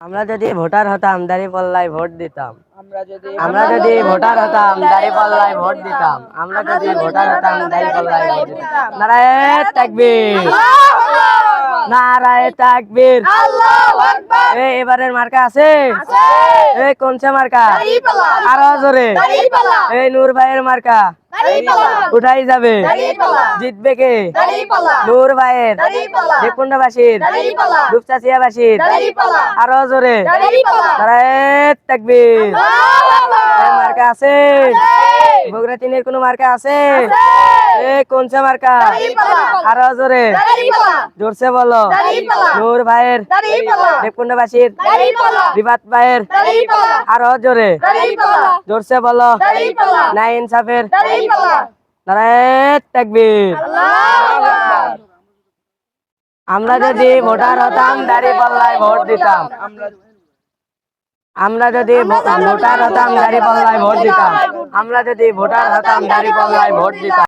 আমরা যদি ভোটার হতাম দাঁড়িপাল্লায় ভোট দিতাম। আমরা যদি ভোটার হতাম দাঁড়িপাল্লায় ভোট দিতাম। আমরা যদি ভোটার হতাম দাঁড়িপাল্লায় ভোট দিতাম। নারায়ে তাকবীর, নারায়ে তাকবীর। এবারের মার্কা আছে? এই কোনসা মার্কা? আরো জোরে। এই নূর ভাইয়ের মার্কা উঠাই যাবে, জিতবে কে? নূর ভাইয়ের, দেবকুন্ডাবাসীর, রূপচাচিয়াবাসীর, আরো জোরে। নারায়ে তাকবীর। মার্কা আছে? বগুড়া তিনের কোনো মার্কা আছে? কোনসা মার্কা? আরো জোরে, জোরসে বলো। নূর ভাইয়ের, দেবকুন্ডাবাসীর, রিফাত ভাইয়ের, আরো জোরে, জোরসে বলো। না ইনসাফের। নারায়ে তাকবীর। আমরা যদি ভোটার হতাম দাঁড়িপাল্লায় ভোট দিতাম। আমরা যদি ভোটার হতাম দাঁড়িপাল্লায় ভোট দিতাম। আমরা যদি ভোটার হতাম দাঁড়িপাল্লায় ভোট দিতাম।